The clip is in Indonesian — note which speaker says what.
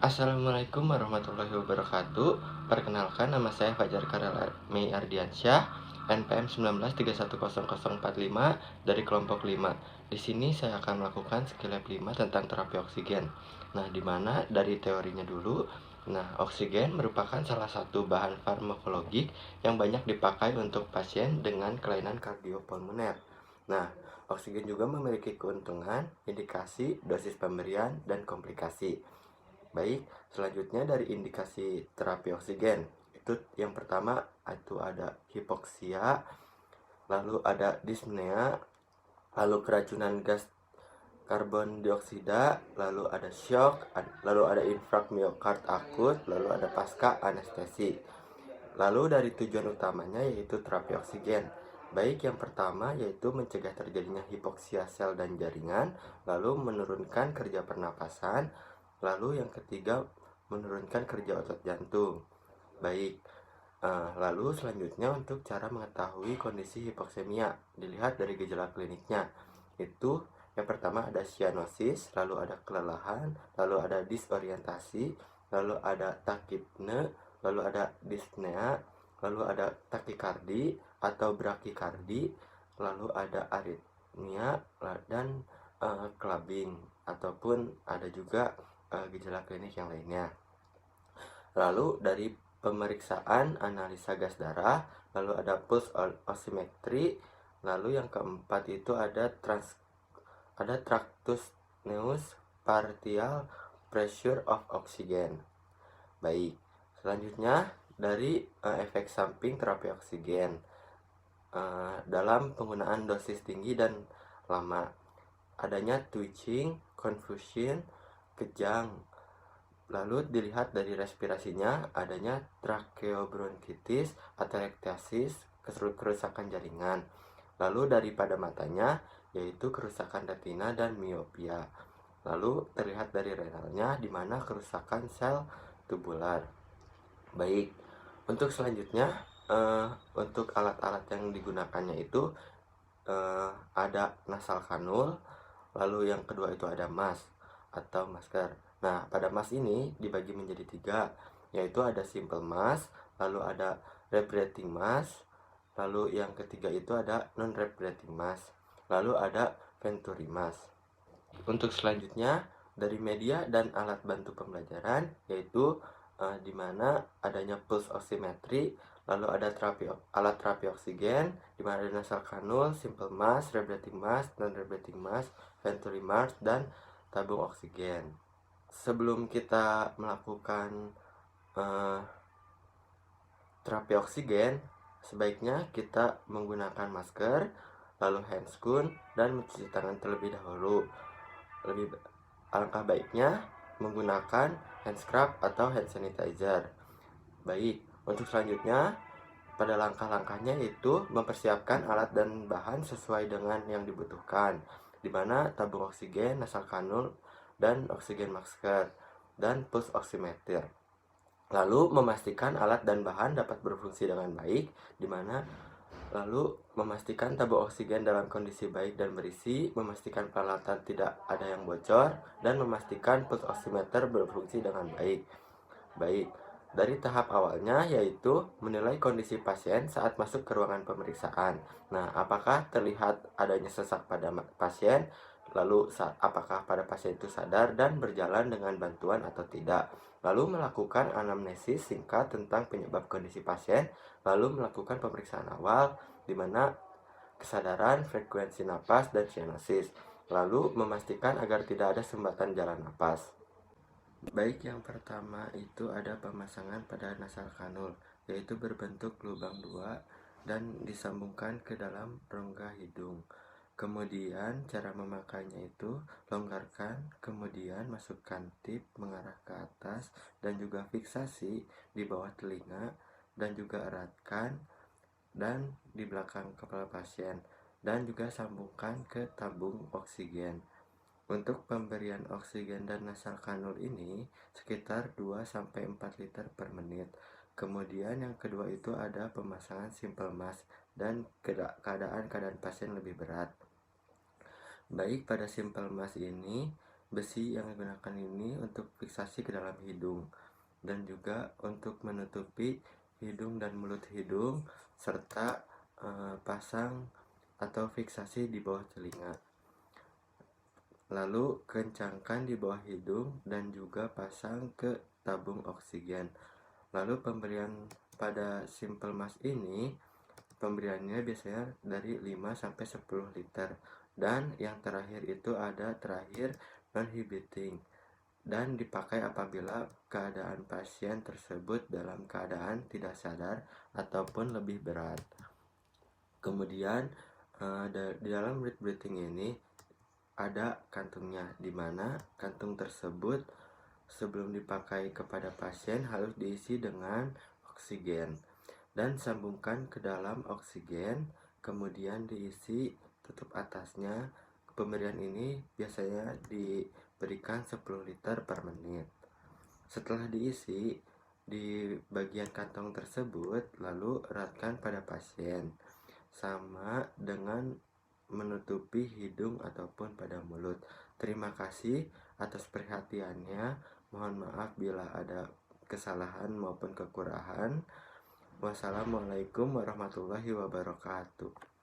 Speaker 1: Assalamualaikum warahmatullahi wabarakatuh. Perkenalkan, nama saya Fajar Karelmi Ardiansyah, NPM 19310045 dari kelompok 5. Di sini saya akan melakukan skill lab 5 tentang terapi oksigen. Nah, di mana dari teorinya dulu. Nah, oksigen merupakan salah satu bahan farmakologik yang banyak dipakai untuk pasien dengan kelainan kardiopulmoner. Nah, oksigen juga memiliki keuntungan, indikasi, dosis pemberian, dan komplikasi. Baik, selanjutnya dari indikasi terapi oksigen. Itu yang pertama itu ada hipoksia, lalu ada dyspnea, lalu keracunan gas karbon dioksida, lalu ada shock, lalu ada infark miokard akut, lalu ada pasca anestesi. Lalu dari tujuan utamanya yaitu terapi oksigen. Baik, yang pertama yaitu mencegah terjadinya hipoksia sel dan jaringan, lalu menurunkan kerja pernapasan, lalu yang ketiga menurunkan kerja otot jantung. Baik, lalu selanjutnya untuk cara mengetahui kondisi hipoksemia dilihat dari gejala kliniknya. Itu yang pertama ada cyanosis, lalu ada kelelahan, lalu ada disorientasi, lalu ada takipne, lalu ada dyspnea, lalu ada takikardi atau brakikardi, lalu ada aritmia dan clubbing, ataupun ada juga gejala klinik yang lainnya. Lalu dari pemeriksaan analisa gas darah, lalu ada pulse oximetry, lalu yang keempat itu ada tractus neus partial pressure of oxygen. Baik, selanjutnya dari efek samping terapi oksigen dalam penggunaan dosis tinggi dan lama, adanya twitching, confusion, kejang. Lalu dilihat dari respirasinya, adanya tracheobronchitis, atelektasis, kerusakan jaringan. Lalu daripada matanya, yaitu kerusakan retina dan miopia. Lalu terlihat dari renalnya, di mana kerusakan sel tubular. Baik, untuk selanjutnya, untuk alat-alat yang digunakannya itu ada nasal kanul, lalu yang kedua itu ada mask atau masker. Nah, pada mask ini dibagi menjadi 3, yaitu ada simple mask, lalu ada rebreathing mask, lalu yang ketiga itu ada non-rebreathing mask, lalu ada venturi mask. Untuk selanjutnya dari media dan alat bantu pembelajaran, yaitu di mana adanya pulse oximetry, lalu ada alat terapi oksigen, di mana ada nasal kanul, simple mask, rebreathing mask, non-rebreathing mask, venturi mask, dan tabung oksigen. Sebelum kita melakukan terapi oksigen, sebaiknya kita menggunakan masker, lalu handscoon, dan mencuci tangan terlebih dahulu. Alangkah baiknya menggunakan hand scrub atau hand sanitizer. Baik, untuk selanjutnya pada langkah-langkahnya yaitu mempersiapkan alat dan bahan sesuai dengan yang dibutuhkan, di mana tabung oksigen, nasal kanul, dan oksigen masker, dan pulse oximeter. Lalu memastikan alat dan bahan dapat berfungsi dengan baik, di mana lalu memastikan tabung oksigen dalam kondisi baik dan berisi, memastikan peralatan tidak ada yang bocor, dan memastikan pulse oximeter berfungsi dengan baik. Baik, dari tahap awalnya yaitu menilai kondisi pasien saat masuk ke ruangan pemeriksaan. Nah, apakah terlihat adanya sesak pada pasien? Lalu apakah pada pasien itu sadar dan berjalan dengan bantuan atau tidak? Lalu melakukan anamnesis singkat tentang penyebab kondisi pasien, lalu melakukan pemeriksaan awal di mana kesadaran, frekuensi napas, dan cyanosis. Lalu memastikan agar tidak ada sumbatan jalan napas. Baik, yang pertama itu ada pemasangan pada nasal kanul, yaitu berbentuk lubang 2 dan disambungkan ke dalam rongga hidung. Kemudian cara memakainya itu longgarkan, kemudian masukkan tip mengarah ke atas dan juga fiksasi di bawah telinga, dan juga eratkan dan di belakang kepala pasien, dan juga sambungkan ke tabung oksigen. Untuk pemberian oksigen dan nasal kanul ini sekitar 2-4 liter per menit. Kemudian yang kedua itu ada pemasangan simple mask dan keadaan pasien lebih berat. Baik, pada simple mask ini Besi yang digunakan ini untuk fiksasi ke dalam hidung dan juga untuk menutupi hidung dan mulut hidung serta pasang atau fiksasi di bawah telinga. Lalu kencangkan di bawah hidung dan juga pasang ke tabung oksigen. Lalu pemberian pada simple mask ini pemberiannya biasanya dari 5 sampai 10 liter. Dan yang terakhir itu ada terakhir non-inhibiting dan dipakai apabila keadaan pasien tersebut dalam keadaan tidak sadar ataupun lebih berat. Kemudian di dalam breath breathing ini ada kantungnya, di mana kantung tersebut sebelum dipakai kepada pasien harus diisi dengan oksigen dan sambungkan ke dalam oksigen, kemudian diisi tutup atasnya. Pemberian ini biasanya diberikan 10 liter per menit. Setelah diisi di bagian kantong tersebut, lalu eratkan pada pasien sama dengan menutupi hidung ataupun pada mulut. Terima kasih atas perhatiannya. Mohon maaf bila ada kesalahan maupun kekurangan. Wassalamualaikum warahmatullahi wabarakatuh.